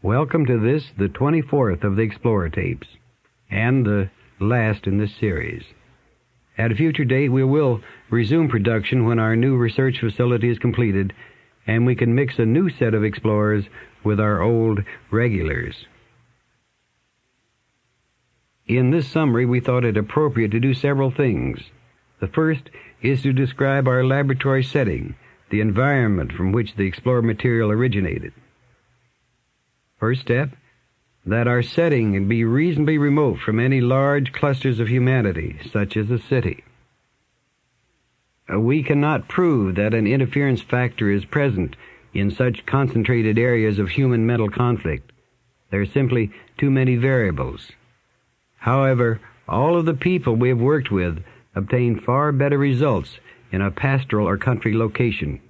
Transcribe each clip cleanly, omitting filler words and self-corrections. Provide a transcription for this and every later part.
Welcome to this, the 24th of the Explorer tapes, and the last in this series. At a future date, we will resume production when our new research facility is completed, and we can mix a new set of Explorers with our old regulars. In this summary, we thought it appropriate to do several things. The first is to describe our laboratory setting, the environment from which the Explorer material originated. First step, that our setting be reasonably remote from any large clusters of humanity, such as a city. We cannot prove that an interference factor is present in such concentrated areas of human mental conflict. There are simply too many variables. However, all of the people we have worked with obtain far better results in a pastoral or country location.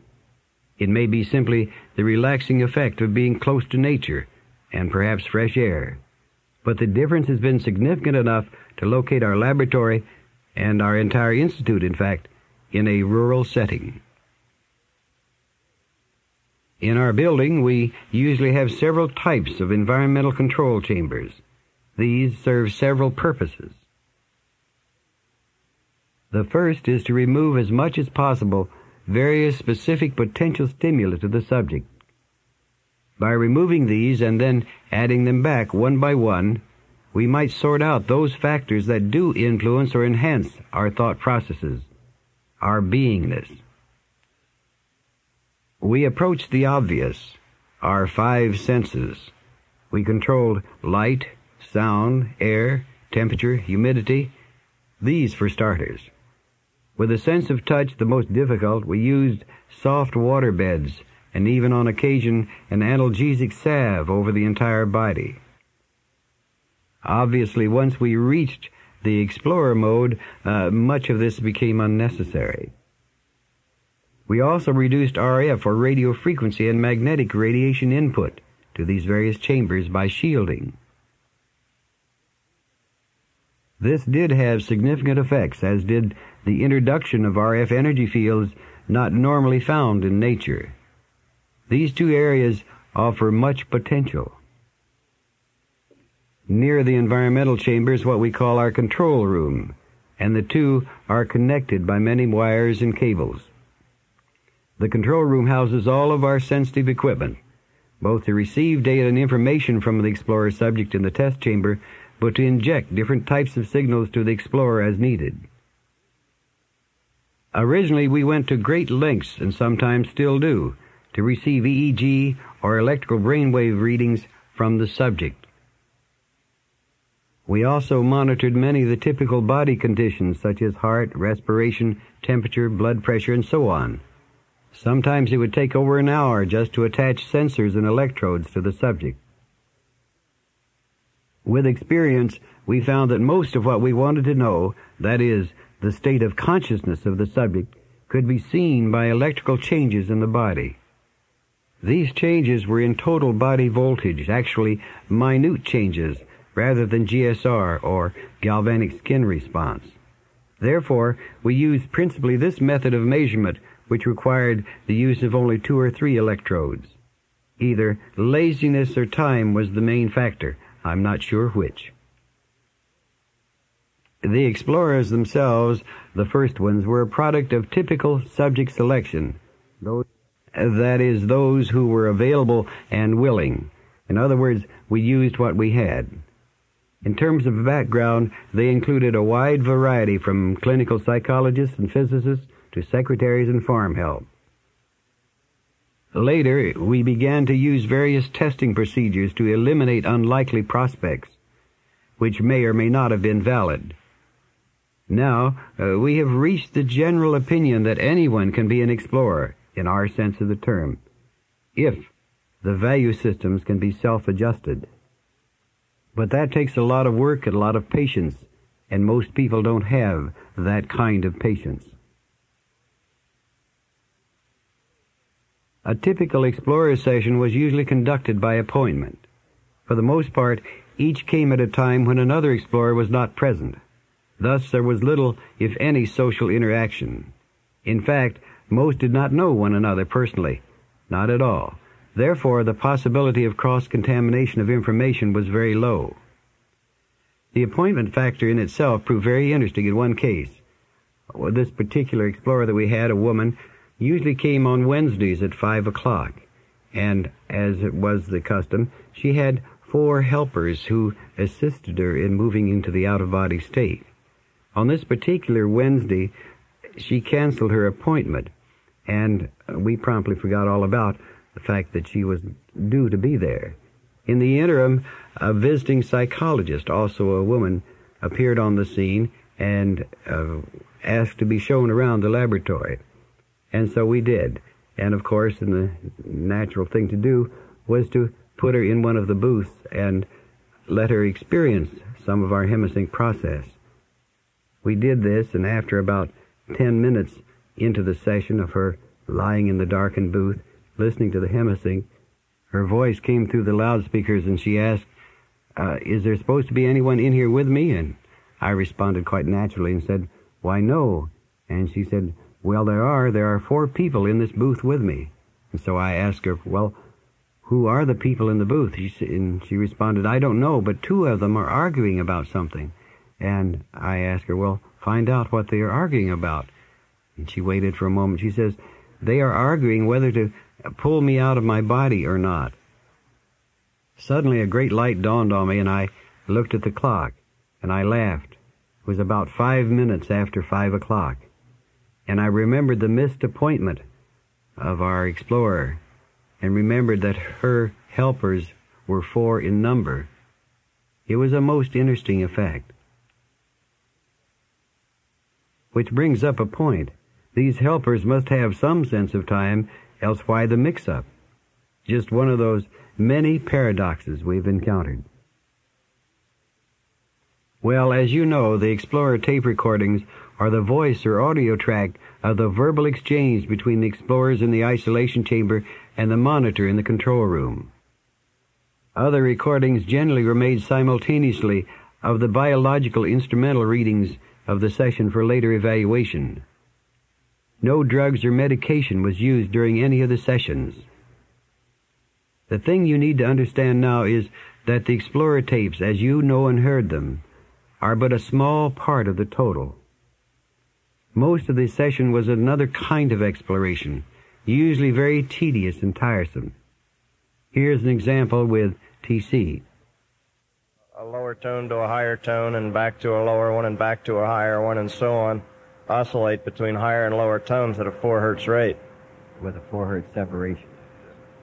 It may be simply the relaxing effect of being close to nature and perhaps fresh air. But the difference has been significant enough to locate our laboratory and our entire institute, in fact, in a rural setting. In our building, we usually have several types of environmental control chambers. These serve several purposes. The first is to remove as much as possible various specific potential stimuli to the subject. By removing these and then adding them back one by one, we might sort out those factors that do influence or enhance our thought processes, our beingness. We approached the obvious, our five senses. We controlled light, sound, air, temperature, humidity, these for starters. With a sense of touch the most difficult, we used soft water beds and even on occasion an analgesic salve over the entire body. Obviously, once we reached the Explorer mode, much of this became unnecessary. We also reduced RF, or radio frequency, and magnetic radiation input to these various chambers by shielding. This did have significant effects, as did the introduction of RF energy fields not normally found in nature. These two areas offer much potential. Near the environmental chamber is what we call our control room, and the two are connected by many wires and cables. The control room houses all of our sensitive equipment, both to receive data and information from the Explorer subject in the test chamber, but to inject different types of signals to the Explorer as needed. Originally, we went to great lengths, and sometimes still do, to receive EEG or electrical brainwave readings from the subject. We also monitored many of the typical body conditions such as heart, respiration, temperature, blood pressure, and so on. Sometimes it would take over an hour just to attach sensors and electrodes to the subject. With experience, we found that most of what we wanted to know, that is, the state of consciousness of the subject, could be seen by electrical changes in the body. These changes were in total body voltage, actually minute changes, rather than GSR, or galvanic skin response. Therefore, we used principally this method of measurement, which required the use of only 2 or 3 electrodes. Either laziness or time was the main factor. I'm not sure which. The Explorers themselves, the first ones, were a product of typical subject selection. That is, those who were available and willing. In other words, we used what we had. In terms of background, they included a wide variety from clinical psychologists and physicists to secretaries and farm help. Later, we began to use various testing procedures to eliminate unlikely prospects, which may or may not have been valid. Now, we have reached the general opinion that anyone can be an explorer, in our sense of the term, if the value systems can be self-adjusted. But that takes a lot of work and a lot of patience, and most people don't have that kind of patience. A typical Explorer session was usually conducted by appointment. For the most part, each came at a time when another Explorer was not present. Thus, there was little, if any, social interaction. In fact, most did not know one another personally. Not at all. Therefore, the possibility of cross-contamination of information was very low. The appointment factor in itself proved very interesting in one case. This particular explorer that we had, a woman, usually came on Wednesdays at 5 o'clock, and as it was the custom, she had 4 helpers who assisted her in moving into the out-of-body state. On this particular Wednesday, she canceled her appointment, and we promptly forgot all about the fact that she was due to be there. In the interim, a visiting psychologist, also a woman, appeared on the scene and asked to be shown around the laboratory. And so we did. And of course, the natural thing to do was to put her in one of the booths and let her experience some of our hemisync process. We did this, and after about 10 minutes into the session of her lying in the darkened booth, listening to the hemisync, her voice came through the loudspeakers, and she asked, is there supposed to be anyone in here with me? And I responded quite naturally and said, why, no. And she said, well, there are 4 people in this booth with me. And so I asked her, well, who are the people in the booth? And she responded, I don't know, but 2 of them are arguing about something. And I asked her, well, find out what they are arguing about. And she waited for a moment. She says, they are arguing whether to pull me out of my body or not. Suddenly a great light dawned on me, and I looked at the clock, and I laughed. It was about 5 minutes after 5 o'clock. And I remembered the missed appointment of our explorer, and remembered that her helpers were 4 in number. It was a most interesting effect. Which brings up a point. These helpers must have some sense of time, else why the mix-up? Just one of those many paradoxes we've encountered. Well, as you know, the Explorer tape recordings are the voice or audio track of the verbal exchange between the explorers in the isolation chamber and the monitor in the control room. Other recordings generally were made simultaneously of the biological instrumental readings of the session for later evaluation. No drugs or medication was used during any of the sessions. The thing you need to understand now is that the Explorer tapes, as you know and heard them, are but a small part of the total. Most of the session was another kind of exploration, usually very tedious and tiresome. Here's an example with TC. A lower tone to a higher tone and back to a lower one and back to a higher one and so on, oscillate between higher and lower tones at a 4 hertz rate. With a 4 hertz separation.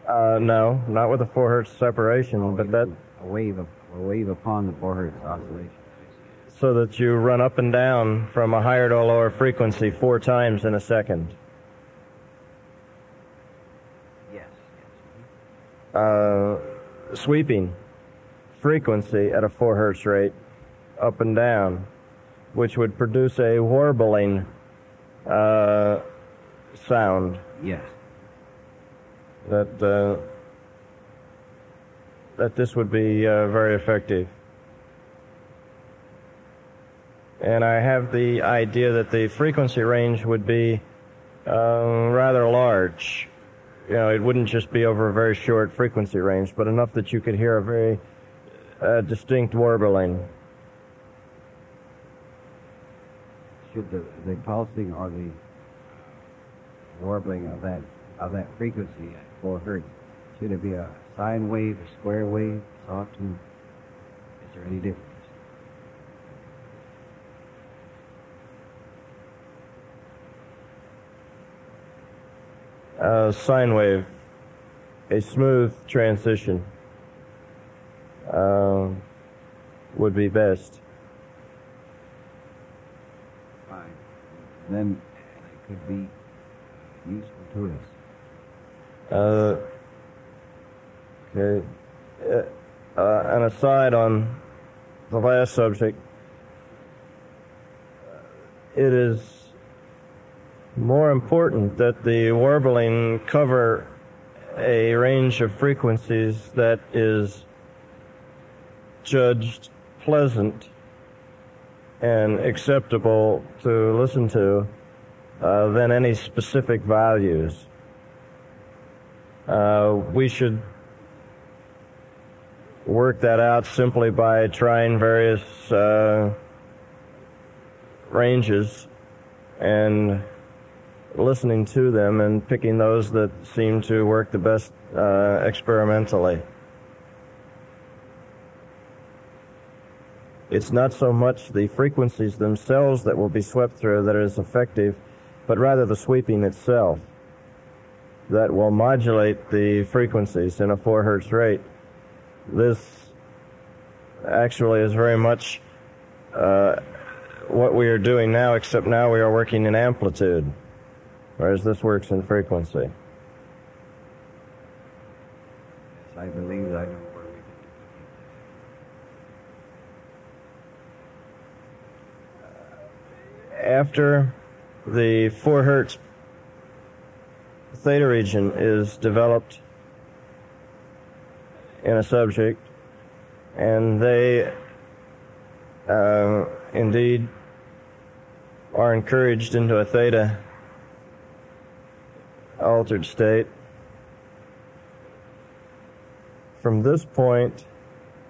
No, not with a 4 hertz separation, but that... A wave upon the 4 hertz oscillation. So that you run up and down from a higher to a lower frequency 4 times in a second. Yes. Sweeping frequency at a 4 hertz rate up and down, which would produce a warbling sound. Yes. That this would be very effective. And I have the idea that the frequency range would be rather large. You know, it wouldn't just be over a very short frequency range, but enough that you could hear a very distinct warbling. Should the pulsing or the warbling of that frequency at 4 hertz, should it be a sine wave, a square wave, sawtooth? Is there any difference? Sine wave, a smooth transition would be best. Fine. Then it could be useful to us. Okay. An aside on the last subject, it is more important that the warbling cover a range of frequencies that is judged pleasant and acceptable to listen to than any specific values. We should work that out simply by trying various ranges and listening to them and picking those that seem to work the best experimentally. It's not so much the frequencies themselves that will be swept through that is effective, but rather the sweeping itself that will modulate the frequencies in a 4 hertz rate. This actually is very much what we are doing now, except now we are working in amplitude, whereas this works in frequency. Yes, I believe I know where we can. After the 4 hertz theta region is developed in a subject, and they indeed are encouraged into a theta altered state. From this point,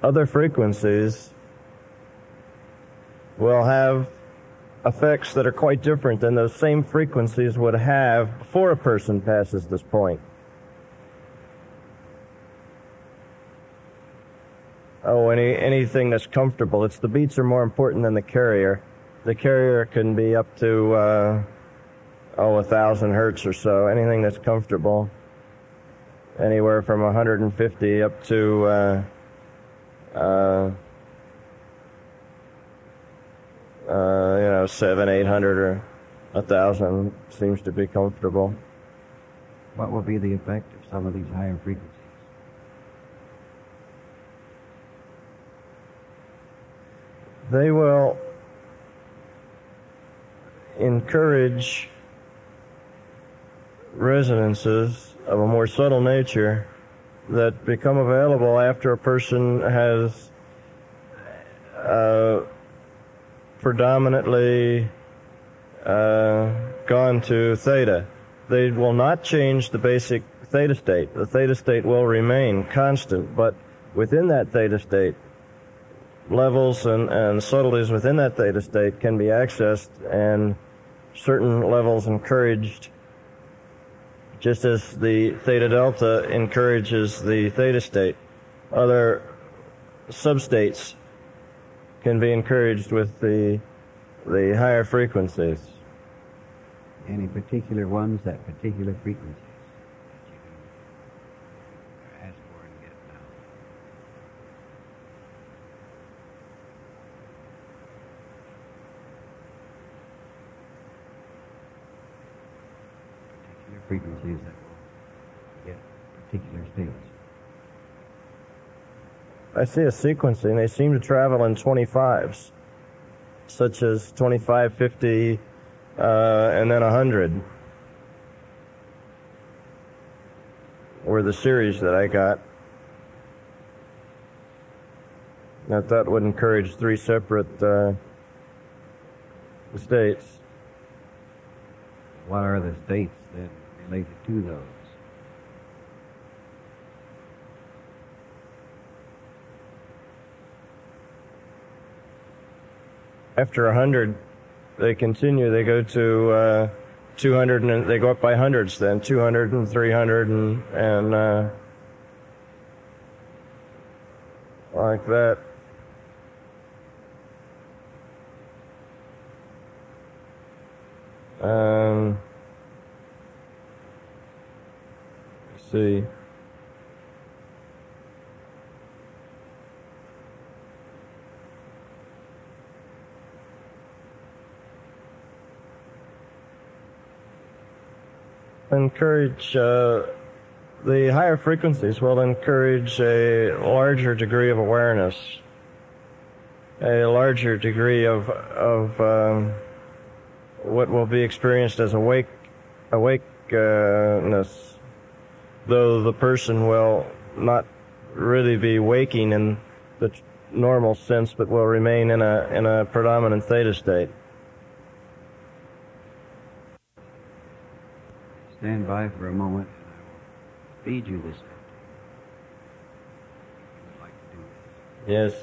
other frequencies will have effects that are quite different than those same frequencies would have before a person passes this point. Oh, anything that's comfortable. It's the beats are more important than the carrier. The carrier can be up to 1,000 hertz or so. Anything that's comfortable, anywhere from 150 up to 700, 800, or 1,000 seems to be comfortable. What will be the effect of some of these higher frequencies? They will encourage resonances of a more subtle nature that become available after a person has predominantly gone to theta. They will not change the basic theta state. The theta state will remain constant, but within that theta state, levels and subtleties within that theta state can be accessed and certain levels encouraged, just as the theta delta encourages the theta state. Other substates can be encouraged with the higher frequencies. Any particular ones, that particular frequencies that you can ask for and get now? Particular frequencies that will get particular states. I see a sequencing. They seem to travel in 25s, such as 25, 50, and then 100 were the series that I got. That would encourage 3 separate states. What are the states that related to those? After 100, they continue. They go to 200, and they go up by hundreds then, 200 and 300 and like that. Let's see. Encourage the higher frequencies will encourage a larger degree of awareness, a larger degree of what will be experienced as awakeness, though the person will not really be waking in the normal sense, but will remain in a predominant theta state. Stand by for a moment. feed you this. Yes.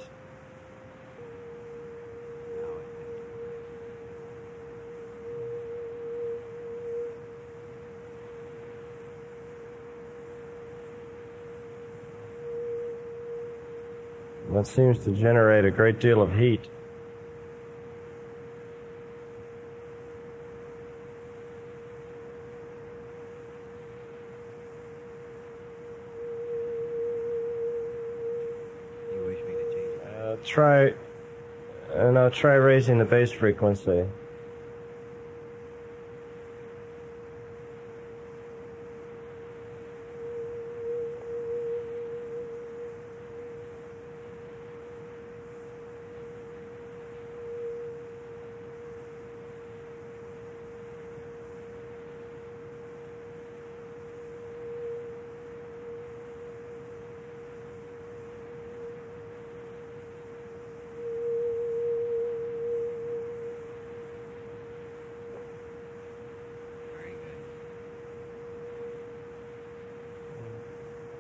That seems to generate a great deal of heat. You wish me to change it? Try raising the bass frequency.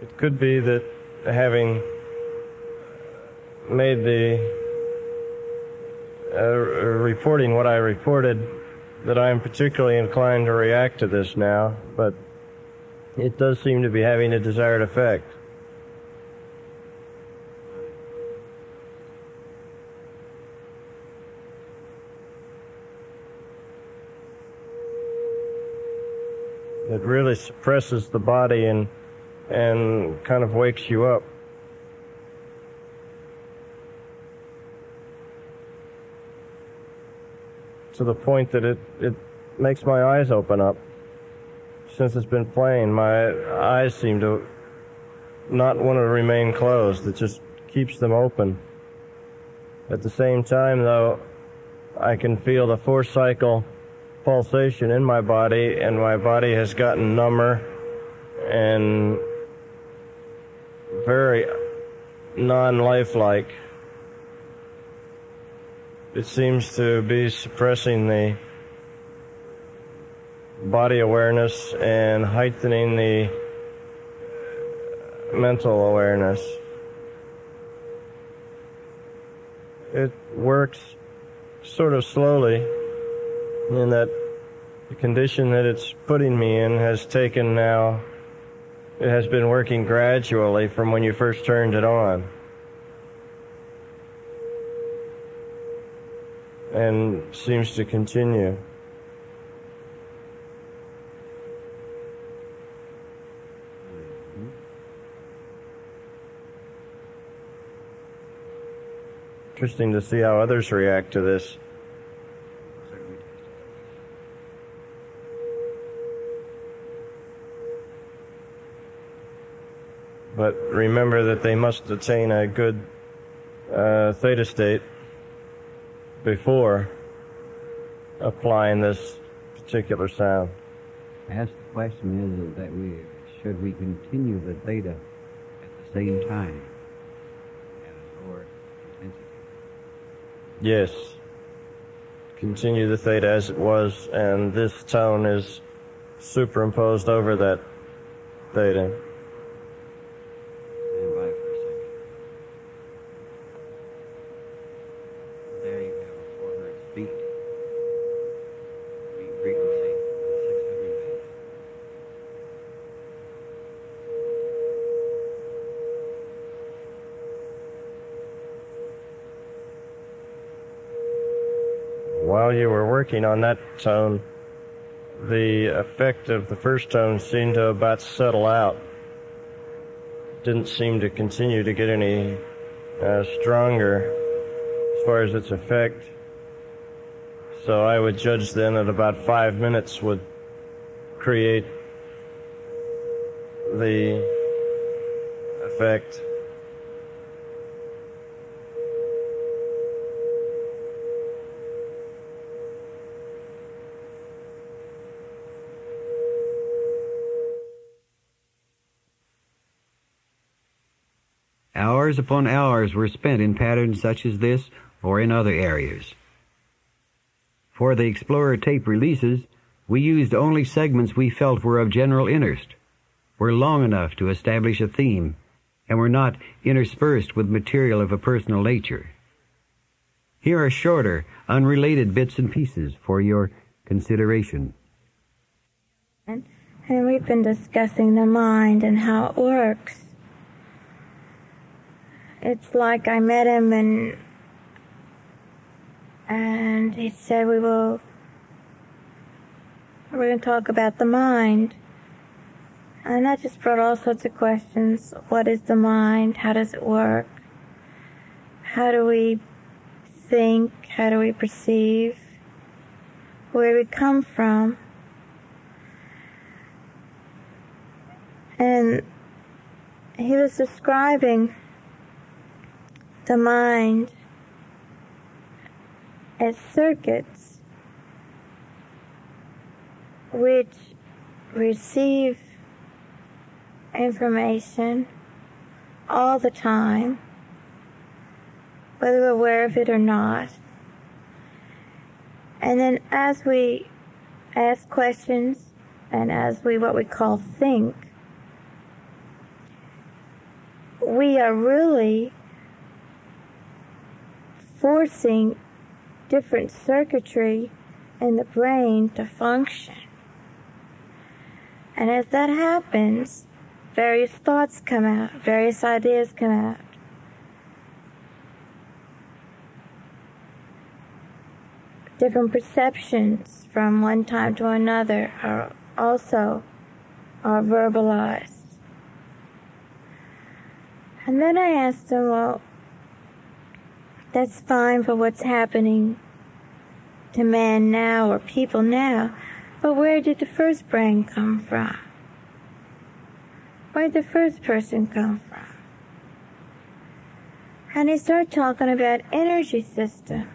It could be that having made the reporting what I reported, that I'm particularly inclined to react to this now, but it does seem to be having a desired effect. It really suppresses the body and kind of wakes you up. To the point that it makes my eyes open up. Since it's been playing, my eyes seem to not want to remain closed. It just keeps them open. At the same time, though, I can feel the 4-cycle pulsation in my body, and my body has gotten number and very non-lifelike. It seems to be suppressing the body awareness and heightening the mental awareness. It works sort of slowly, in that the condition that it's putting me in has taken now, it has been working gradually from when you first turned it on. And seems to continue. Interesting to see how others react to this. But remember that they must attain a good theta state before applying this particular sound. Perhaps the question is that should we continue the theta at the same time at a lower intensity? Yes. Continue the theta as it was, and this tone is superimposed over that theta. Stand by for a second. There you have a 4 hertz beat. Beat frequency 600 Hz. While you were working on that tone, the effect of the first tone seemed to about settle out. Didn't seem to continue to get any stronger as far as its effect. So I would judge then that about 5 minutes would create the effect. Hours upon hours were spent in patterns such as this or in other areas. For the Explorer tape releases, we used only segments we felt were of general interest, were long enough to establish a theme and were not interspersed with material of a personal nature. Here are shorter, unrelated bits and pieces for your consideration. And we've been discussing the mind and how it works. It's like I met him and he said we're going to talk about the mind. And that just brought all sorts of questions. What is the mind? How does it work? How do we think? How do we perceive? Where do we come from? And he was describing the mind as circuits which receive information all the time, whether we're aware of it or not. And then as we ask questions and as we what we call think, we are really forcing different circuitry in the brain to function. And as that happens, various thoughts come out, various ideas come out. Different perceptions from one time to another are also verbalized. And then I asked him, well, that's fine for what's happening to man now or people now, but where did the first brain come from? Where did the first person come from? And he started talking about energy systems.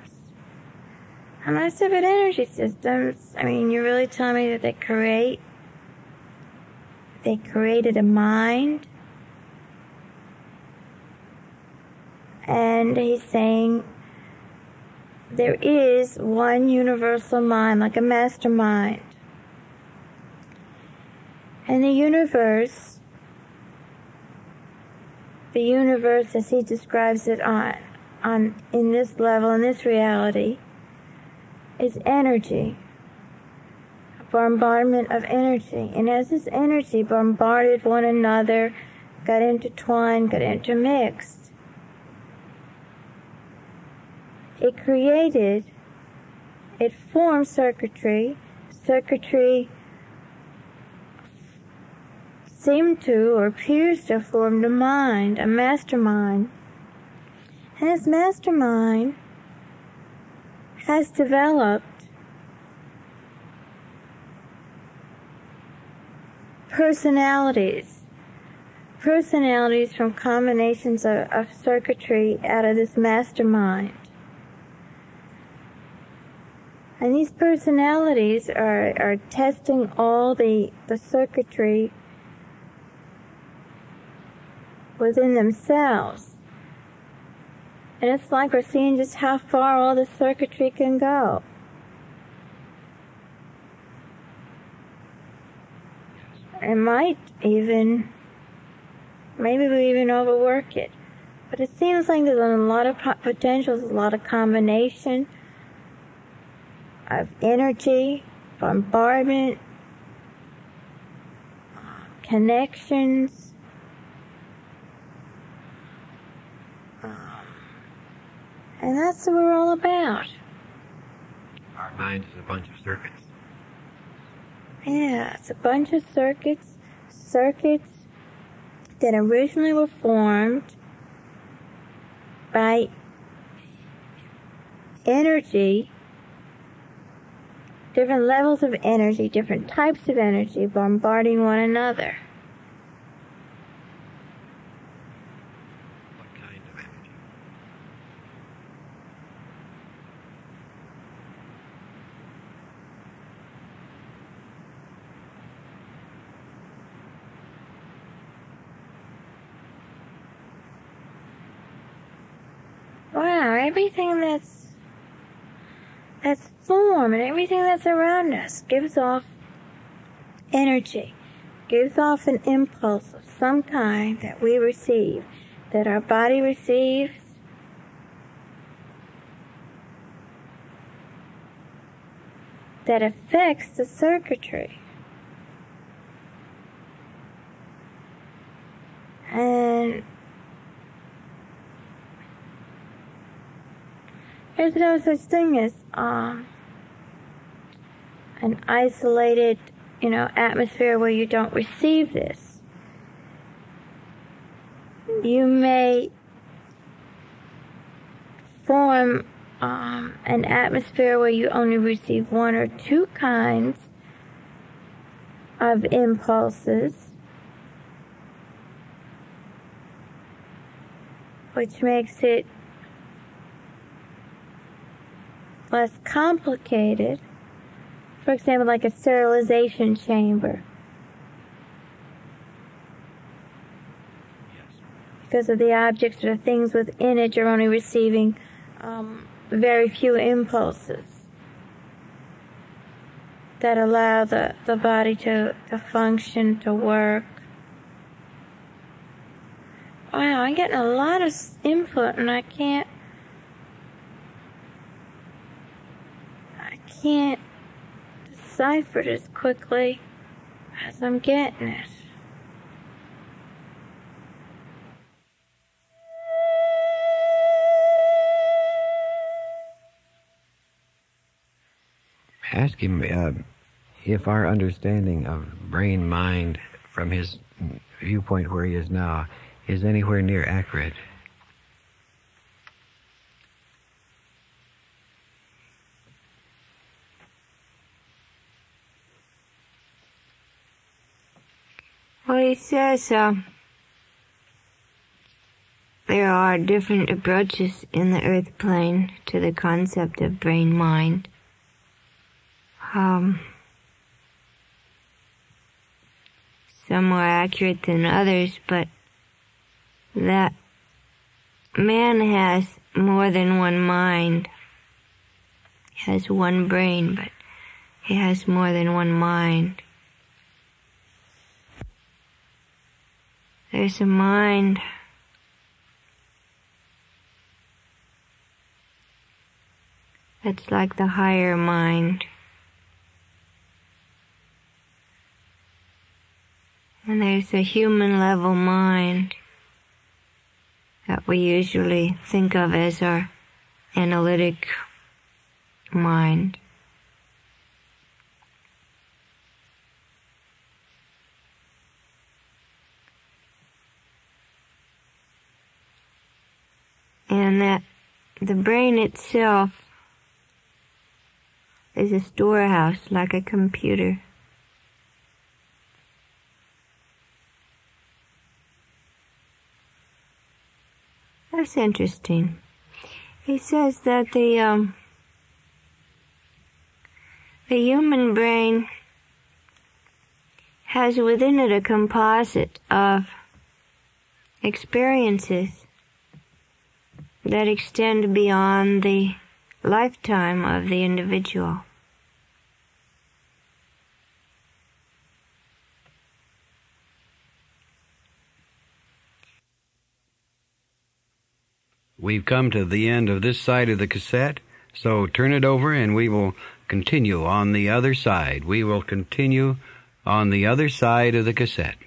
And I said, but energy systems, I mean, you're really telling me that they created a mind? And he's saying there is one universal mind, like a mastermind. And the universe as he describes it in this level, in this reality, is energy, a bombardment of energy. And as this energy bombarded one another, got intertwined, got intermixed, it formed circuitry. Circuitry seemed to, or appears to have formed a mind, a mastermind. And this mastermind has developed personalities from combinations of circuitry out of this mastermind. And these personalities are testing all the circuitry within themselves. And it's like we're seeing just how far all the circuitry can go. It might even, maybe we even overwork it. But it seems like there's a lot of potential, there's a lot of combination of energy, bombardment, connections, and that's what we're all about. Our mind is a bunch of circuits. Yeah, it's a bunch of circuits that originally were formed by energy, different levels of energy, different types of energy bombarding one another. What kind of energy? Wow, everything that's form and everything that's around us gives off energy. gives off an impulse of some kind that we receive, that our body receives, that affects the circuitry. And there's no such thing as an isolated, atmosphere where you don't receive this. You may form an atmosphere where you only receive one or two kinds of impulses, which makes it less complicated. For example, like a sterilization chamber. Because of the objects or the things within it, you're only receiving very few impulses that allow the body to function, to work. Wow, I'm getting a lot of input and I can't decipher it as quickly as I'm getting it. Ask him if our understanding of brain-mind from his viewpoint where he is now is anywhere near accurate. Well, he says there are different approaches in the earth plane to the concept of brain-mind. Some more accurate than others, but that man has more than one mind. He has one brain, but he has more than one mind. There's a mind that's like the higher mind. And there's a human level mind that we usually think of as our analytic mind. And that the brain itself is a storehouse, like a computer. That's interesting. He says that the human brain has within it a composite of experiences that extend beyond the lifetime of the individual. We've come to the end of this side of the cassette, so turn it over and we will continue on the other side. We will continue on the other side of the cassette.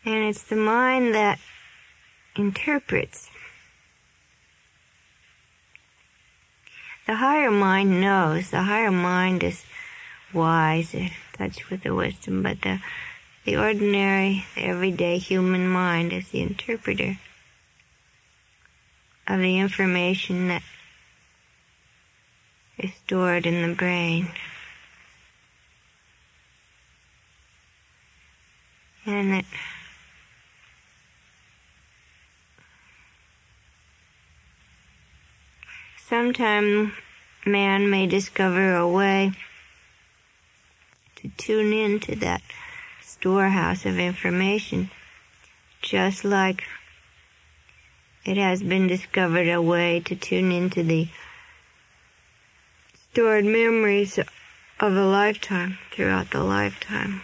And it's the mind that interprets. The higher mind knows. The higher mind is wise, touched with the wisdom, but the ordinary, the everyday human mind is the interpreter of the information that is stored in the brain. And that sometime man may discover a way to tune into that storehouse of information, just like it has been discovered a way to tune into the stored memories of a lifetime, throughout the lifetime.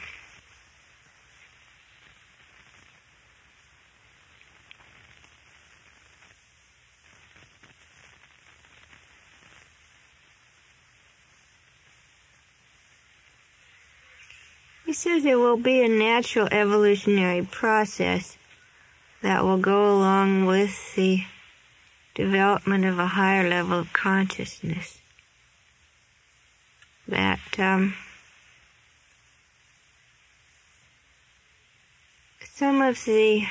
He says there will be a natural evolutionary process that will go along with the development of a higher level of consciousness. That some of the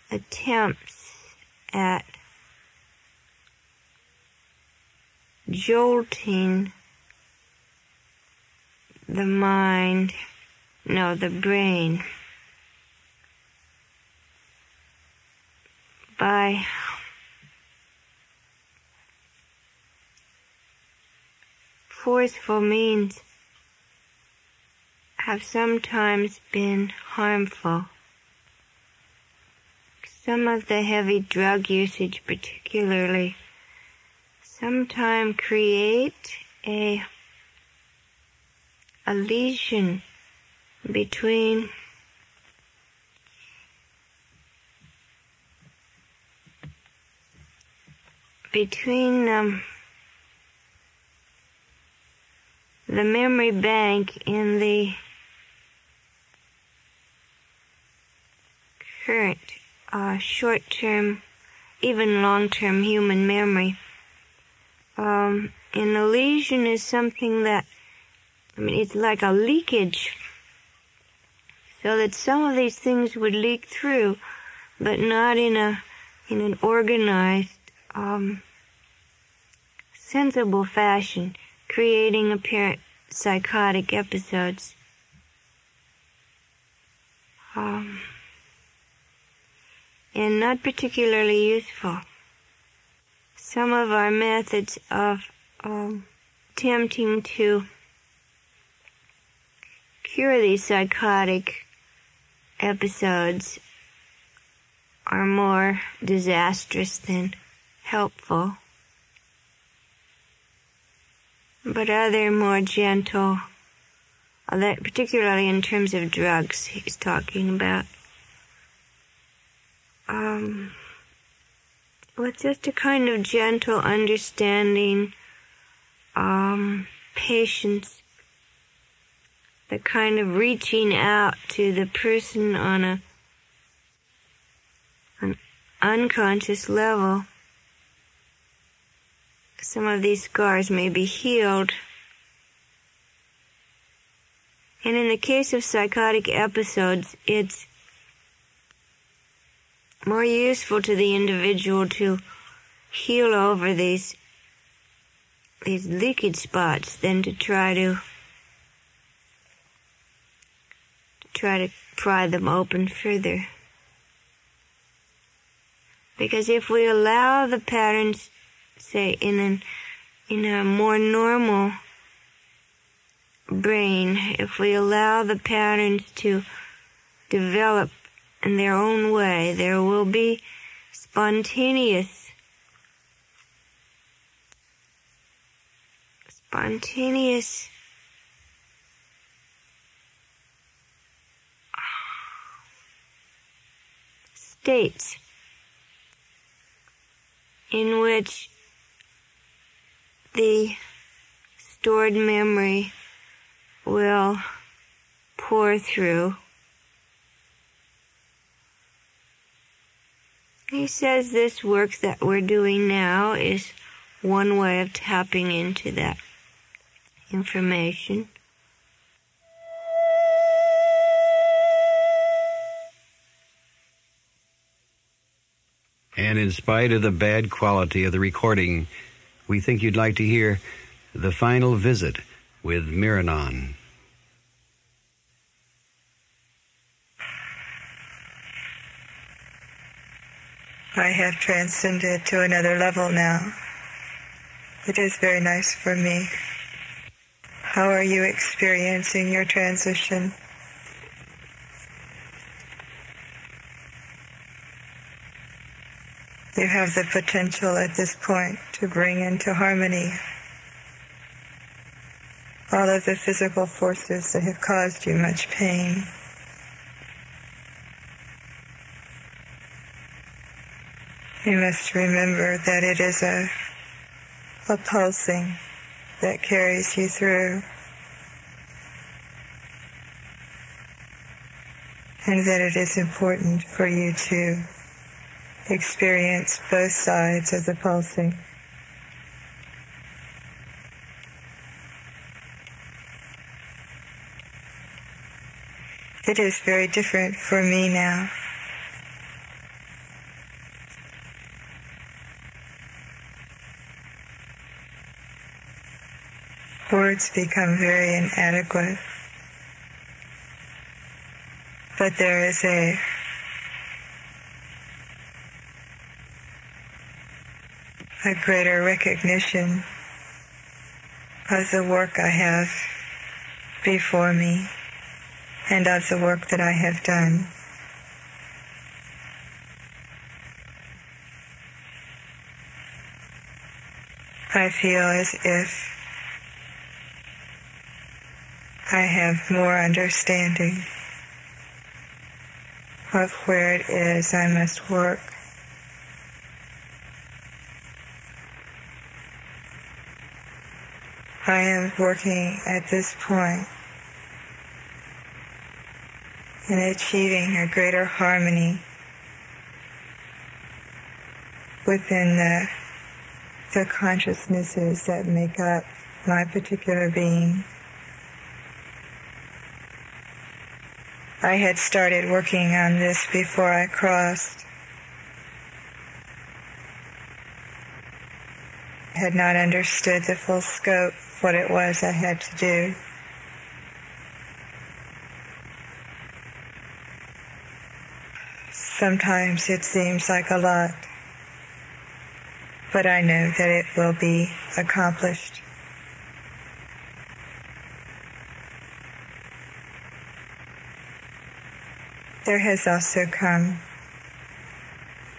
attempts at jolting the brain, by forceful means have sometimes been harmful. Some of the heavy drug usage particularly sometimes create a lesion between the memory bank in the current short-term, even long-term human memory. And the lesion is something that, it's like a leakage, so that some of these things would leak through, but not in an organized, sensible fashion, creating apparent psychotic episodes. And not particularly useful. Some of our methods of attempting to cure these psychotic episodes are more disastrous than helpful. But other more gentle, particularly in terms of drugs he's talking about, with just a kind of gentle understanding, patience, the kind of reaching out to the person on an unconscious level. Some of these scars may be healed. And in the case of psychotic episodes, it's more useful to the individual to heal over these leakage spots than to try to pry them open further. Because if we allow the patterns, say in a more normal brain, if we allow the patterns to develop in their own way, there will be spontaneous states in which the stored memory will pour through. He says this work that we're doing now is one way of tapping into that information. And in spite of the bad quality of the recording, we think you'd like to hear The Final Visit with Miranon. I have transcended to another level now. It is very nice for me. How are you experiencing your transition? You have the potential at this point to bring into harmony all of the physical forces that have caused you much pain. You must remember that it is a pulsing that carries you through, and that it is important for you to experience both sides of the pulsing. It is very different for me now. Words become very inadequate, but there is a greater recognition of the work I have before me and of the work that I have done. I feel as if I have more understanding of where it is I must work. I am working at this point in achieving a greater harmony within the consciousnesses that make up my particular being. I had started working on this before I crossed. I had not understood the full scope of what it was I had to do. Sometimes it seems like a lot, but I know that it will be accomplished. There has also come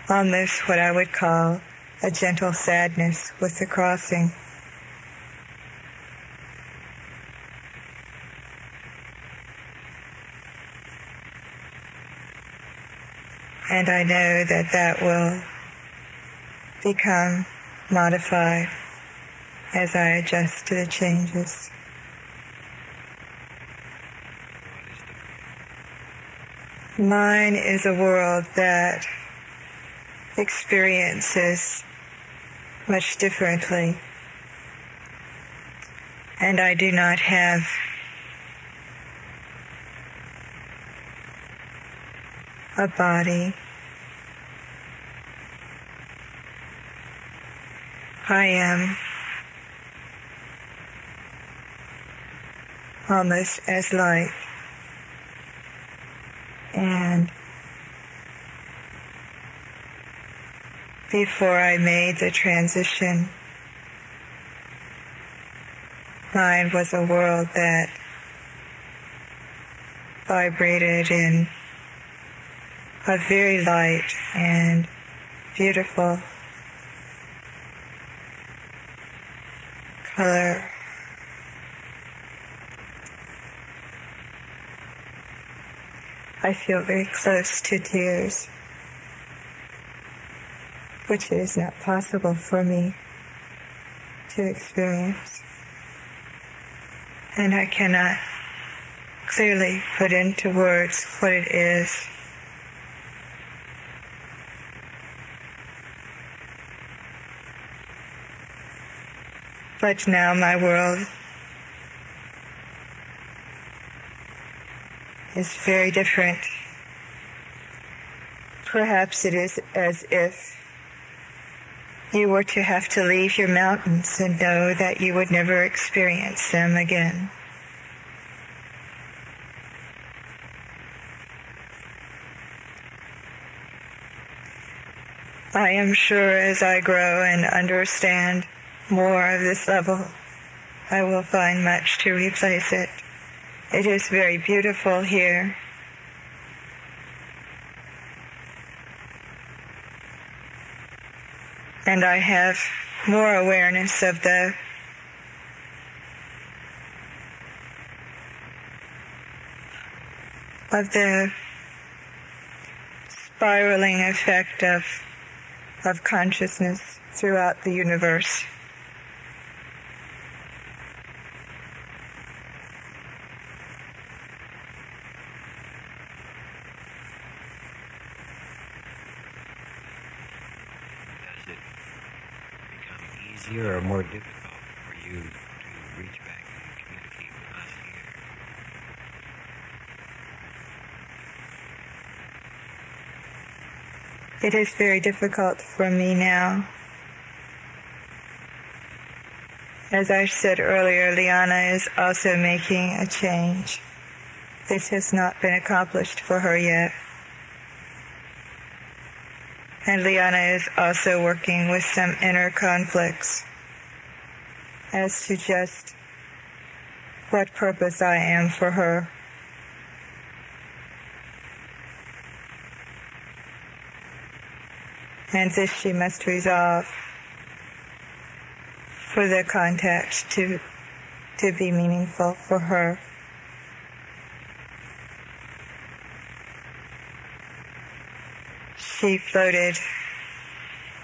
almost what I would call a gentle sadness with the crossing. And I know that that will become modified as I adjust to the changes. Mine is a world that experiences much differently, and I do not have a body. I am almost as light. And before I made the transition, mine was a world that vibrated in a very light and beautiful color. I feel very close to tears, which is not possible for me to experience. And I cannot clearly put into words what it is. But now my world is very different. Perhaps it is as if you were to have to leave your mountains and know that you would never experience them again. I am sure as I grow and understand more of this level, I will find much to replace it. It is very beautiful here. And I have more awareness of the spiraling effect of consciousness throughout the universe. Easier or more difficult for you to reach back and communicate with us here? It is very difficult for me now. As I said earlier, Liana is also making a change. This has not been accomplished for her yet. And Liana is also working with some inner conflicts as to just what purpose I am for her. And this she must resolve for the contact to be meaningful for her. She floated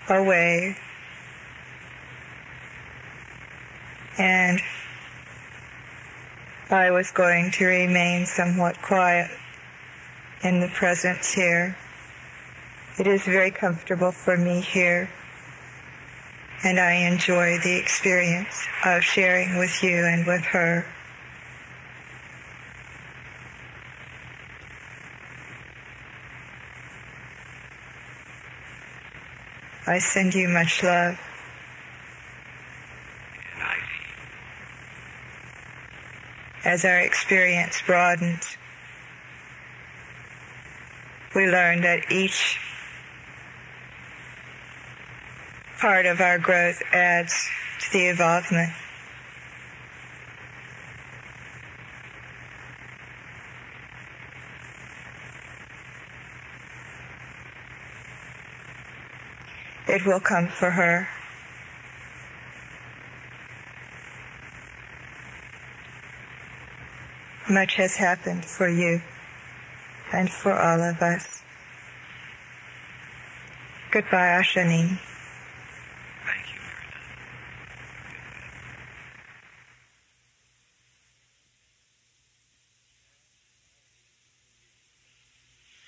away, and I was going to remain somewhat quiet in the presence here. It is very comfortable for me here, and I enjoy the experience of sharing with you and with her. I send you much love. As our experience broadens, we learn that each part of our growth adds to the evolvement. It will come for her. Much has happened for you and for all of us. Goodbye, Ashanin. Thank you,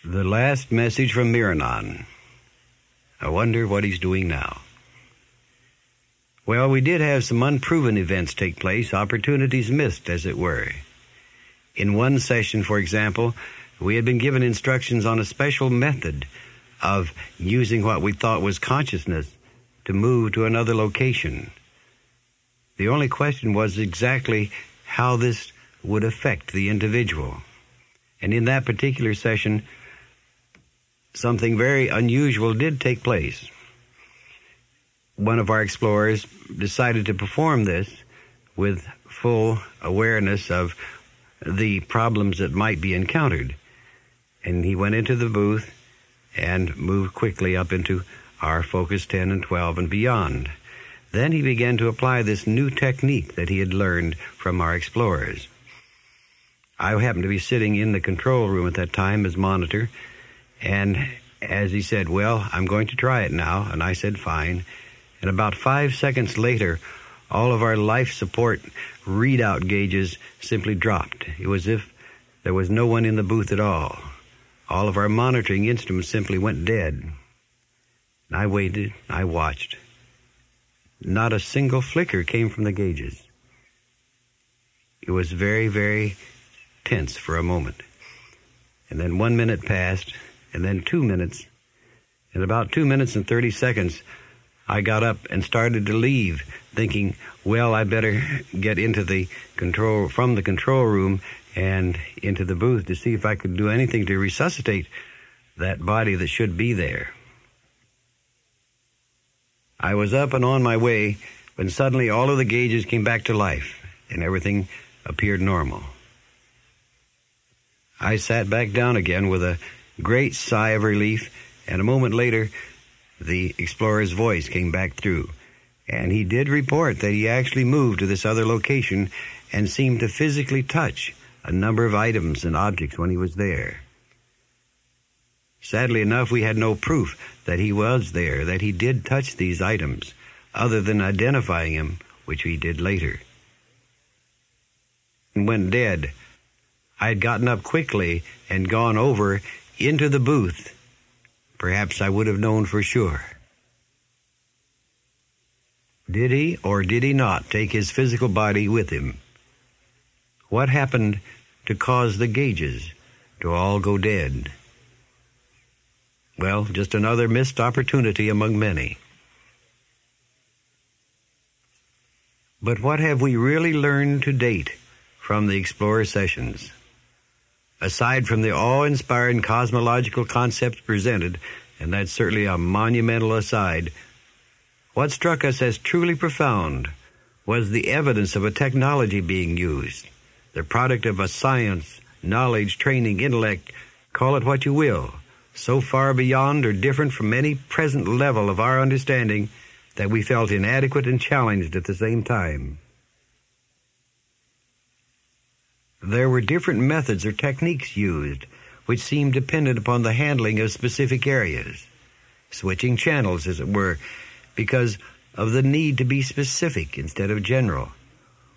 Miranan. The last message from Miranan. I wonder what he's doing now. Well, we did have some unproven events take place, opportunities missed, as it were. In one session, for example, we had been given instructions on a special method of using what we thought was consciousness to move to another location. The only question was exactly how this would affect the individual. And in that particular session, something very unusual did take place. One of our explorers decided to perform this with full awareness of the problems that might be encountered. And he went into the booth and moved quickly up into our focus 10 and 12 and beyond. Then he began to apply this new technique that he had learned from our explorers. I happened to be sitting in the control room at that time as monitor, and as he said, well, I'm going to try it now, and I said, fine. And about 5 seconds later, all of our life support readout gauges simply dropped. It was as if there was no one in the booth at all. All of our monitoring instruments simply went dead. And I waited, I watched. Not a single flicker came from the gauges. It was very, very tense for a moment. And then 1 minute passed, and then 2 minutes. In about 2 minutes and 30 seconds, I got up and started to leave, thinking, well, I better get from the control room and into the booth to see if I could do anything to resuscitate that body that should be there. I was up and on my way when suddenly all of the gauges came back to life and everything appeared normal. I sat back down again with a great sigh of relief, and a moment later, the explorer's voice came back through, and he did report that he actually moved to this other location and seemed to physically touch a number of items and objects when he was there. Sadly enough, we had no proof that he was there, that he did touch these items, other than identifying him, which he did later. And when dead, I had gotten up quickly and gone over into the booth. Perhaps I would have known for sure. Did he or did he not take his physical body with him? What happened to cause the gauges to all go dead? Well, just another missed opportunity among many. But what have we really learned to date from the Explorer sessions? Aside from the awe-inspiring cosmological concepts presented, and that's certainly a monumental aside, what struck us as truly profound was the evidence of a technology being used, the product of a science, knowledge, training, intellect, call it what you will, so far beyond or different from any present level of our understanding that we felt inadequate and challenged at the same time. There were different methods or techniques used which seemed dependent upon the handling of specific areas, switching channels, as it were, because of the need to be specific instead of general,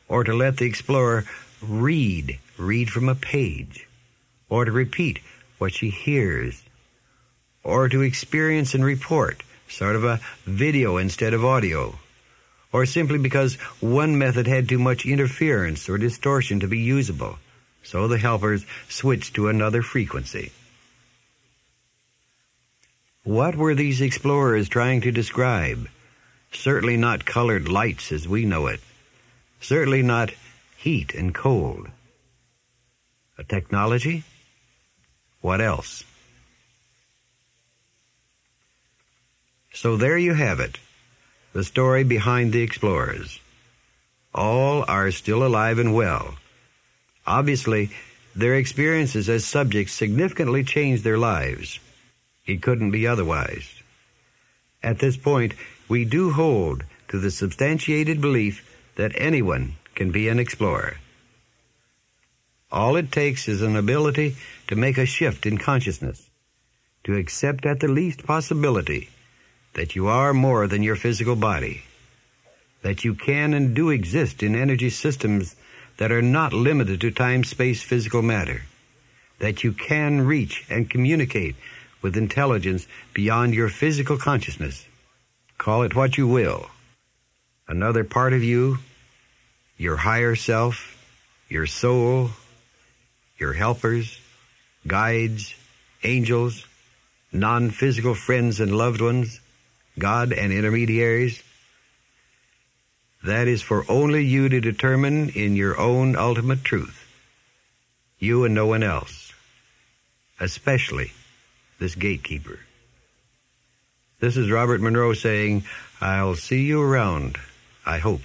or to let the explorer read from a page, or to repeat what she hears, or to experience and report, sort of a video instead of audio, or simply because one method had too much interference or distortion to be usable, so the helpers switched to another frequency. What were these explorers trying to describe? Certainly not colored lights as we know it. Certainly not heat and cold. A technology? What else? So there you have it, the story behind the explorers. All are still alive and well. Obviously, their experiences as subjects significantly changed their lives. It couldn't be otherwise. At this point, we do hold to the substantiated belief that anyone can be an explorer. All it takes is an ability to make a shift in consciousness, to accept at the least possibility that you are more than your physical body, that you can and do exist in energy systems that are not limited to time, space, physical matter, that you can reach and communicate with intelligence beyond your physical consciousness. Call it what you will. Another part of you, your higher self, your soul, your helpers, guides, angels, non-physical friends and loved ones, God and intermediaries. That is for only you to determine in your own ultimate truth. You and no one else. Especially this gatekeeper. This is Robert Monroe saying, I'll see you around, I hope.